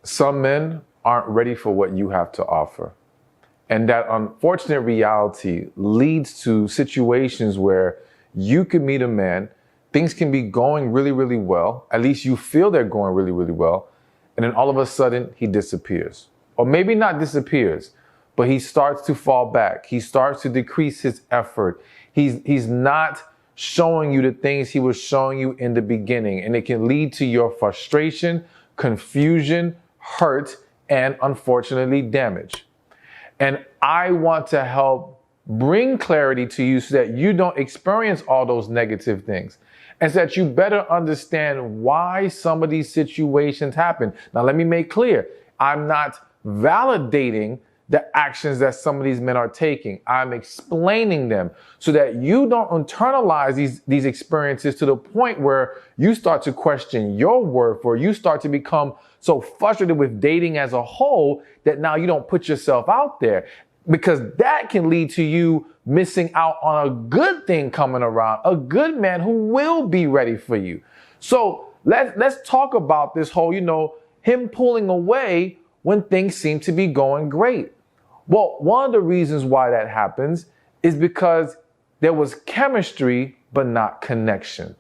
Some men aren't ready for what you have to offer. And that unfortunate reality leads to situations where you could meet a man, things can be going really, really well. At least you feel they're going really, really well. And then all of a sudden he disappears. Or maybe not disappears, but he starts to fall back. He starts to decrease his effort. He's not showing you the things he was showing you in the beginning. And it can lead to your frustration, confusion, hurt, and unfortunately damage. And I want to help bring clarity to you so that you don't experience all those negative things and so that you better understand why some of these situations happen. Now, let me make clear, I'm not validating the actions that some of these men are taking. I'm explaining them so that you don't internalize these experiences to the point where you start to question your worth, or you start to become so frustrated with dating as a whole that now you don't put yourself out there, because that can lead to you missing out on a good thing coming around, a good man who will be ready for you. So let's talk about this whole, him pulling away when things seem to be going great. Well, one of the reasons why that happens is because there was chemistry, but not connection.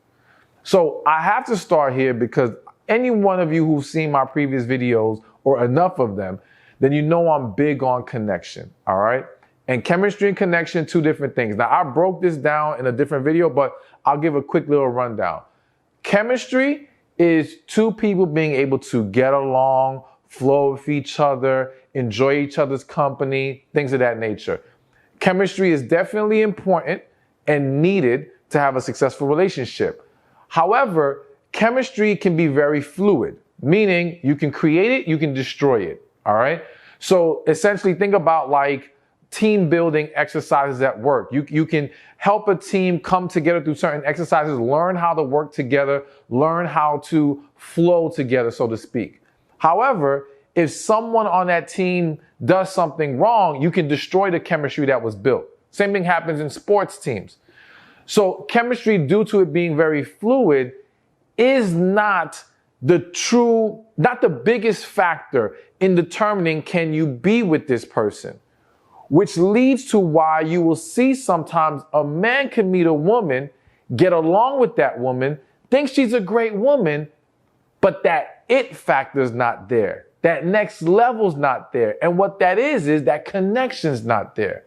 So I have to start here because any one of you who've seen my previous videos, or enough of them, then you know I'm big on connection, all right? And chemistry and connection, two different things. Now, I broke this down in a different video, but I'll give a quick little rundown. Chemistry is two people being able to get along, flow with each other, enjoy each other's company, things of that nature. Chemistry is definitely important and needed to have a successful relationship. However, chemistry can be very fluid, meaning you can create it, you can destroy it, all right? So essentially think about like team building exercises at work. You can help a team come together through certain exercises, learn how to work together, learn how to flow together, so to speak. However, if someone on that team does something wrong, you can destroy the chemistry that was built. Same thing happens in sports teams. So chemistry, due to it being very fluid, is not the biggest factor in determining can you be with this person, which leads to why you will see sometimes a man can meet a woman, get along with that woman, think she's a great woman, but that it factor is not there. That next level's not there. And what that is that connection's not there.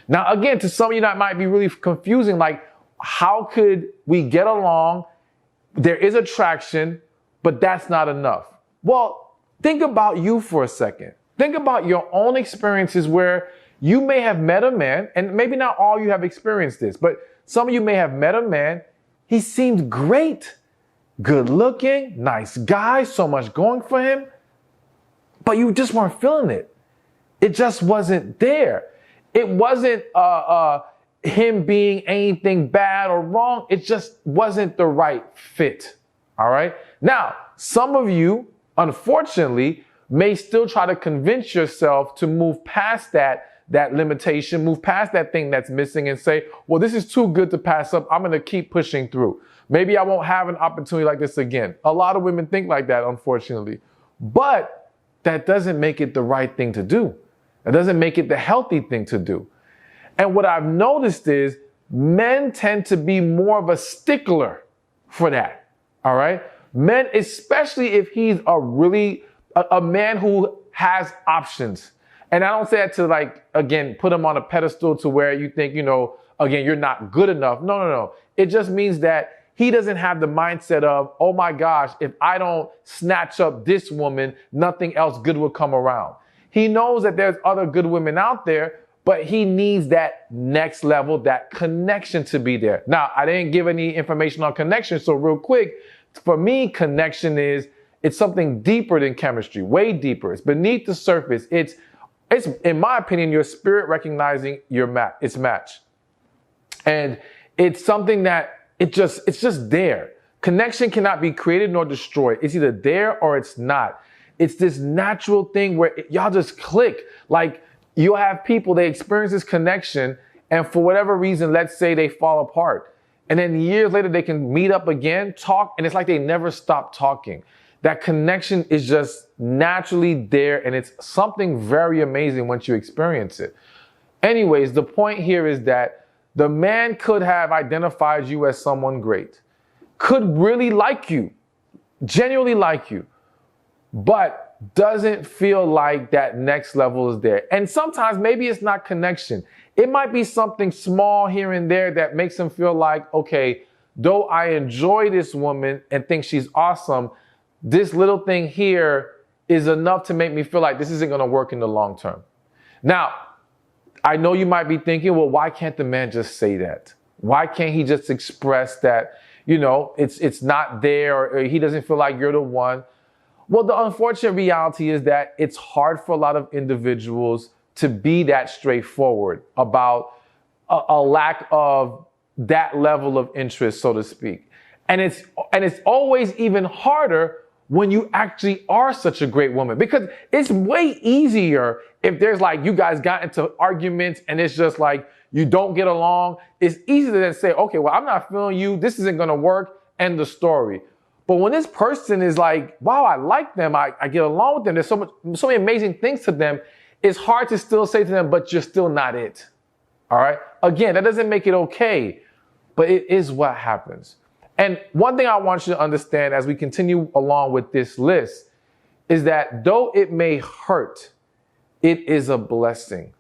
Now, again, to some of you that might be really confusing, like, how could we get along? There is attraction, but that's not enough. Well, think about you for a second. Think about your own experiences where you may have met a man, and maybe not all you have experienced this, but some of you may have met a man. He seemed great, good looking, nice guy, so much going for him, but you just weren't feeling it. It just wasn't there. It wasn't him being anything bad or wrong. It just wasn't the right fit. All right. Now, some of you, unfortunately, may still try to convince yourself to move past that limitation, move past that thing that's missing and say, well, this is too good to pass up. I'm going to keep pushing through. Maybe I won't have an opportunity like this again. A lot of women think like that, unfortunately. But that doesn't make it the right thing to do. That doesn't make it the healthy thing to do. And what I've noticed is men tend to be more of a stickler for that. All right. Men, especially if he's a man who has options. And I don't say that to again, put him on a pedestal to where you think, again, you're not good enough. No. It just means that he doesn't have the mindset of, oh my gosh, if I don't snatch up this woman, nothing else good will come around. He knows that there's other good women out there, but he needs that next level, that connection to be there. Now, I didn't give any information on connection. So real quick, for me, connection it's something deeper than chemistry, way deeper. It's beneath the surface. It's in my opinion, your spirit recognizing its match. And it's something that it's just there. Connection cannot be created nor destroyed. It's either there or it's not. It's this natural thing where y'all just click. Like, you'll have people, they experience this connection, and for whatever reason, let's say they fall apart. And then years later, they can meet up again, talk, and it's like they never stopped talking. That connection is just naturally there, and it's something very amazing once you experience it. Anyways, the point here is that the man could have identified you as someone great, could really like you, genuinely like you, but doesn't feel like that next level is there. And sometimes maybe it's not connection. It might be something small here and there that makes him feel like, okay, though I enjoy this woman and think she's awesome, this little thing here is enough to make me feel like this isn't going to work in the long term. Now, I know you might be thinking, well, why can't the man just say that? Why can't he just express that, it's not there, or he doesn't feel like you're the one? Well, the unfortunate reality is that it's hard for a lot of individuals to be that straightforward about a lack of that level of interest, so to speak. And it's always even harder when you actually are such a great woman, because it's way easier if there's like, you guys got into arguments and it's just like, you don't get along. It's easier than say, okay, well, I'm not feeling you. This isn't going to work. End the story. But when this person is like, wow, I like them, I get along with them, there's so many amazing things to them, it's hard to still say to them, but you're still not it. All right? Again, that doesn't make it okay, but it is what happens. And one thing I want you to understand as we continue along with this list is that though it may hurt, it is a blessing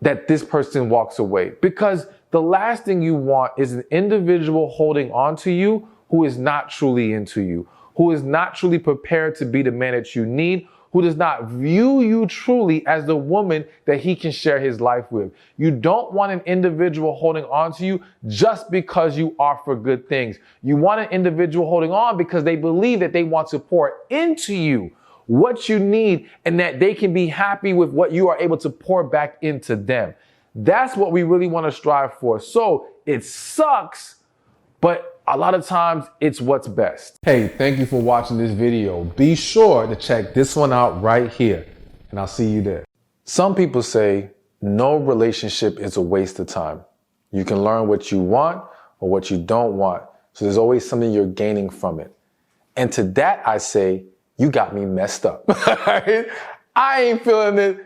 that this person walks away. Because the last thing you want is an individual holding on to you who is not truly into you, who is not truly prepared to be the man that you need, who does not view you truly as the woman that he can share his life with. You don't want an individual holding on to you just because you offer good things. You want an individual holding on because they believe that they want to pour into you what you need and that they can be happy with what you are able to pour back into them. That's what we really want to strive for. So it sucks, but a lot of times it's what's best. Hey, thank you for watching this video. Be sure to check this one out right here, and I'll see you there. Some people say no relationship is a waste of time. You can learn what you want or what you don't want. So there's always something you're gaining from it. And to that, I say, you got me messed up. I ain't feeling it.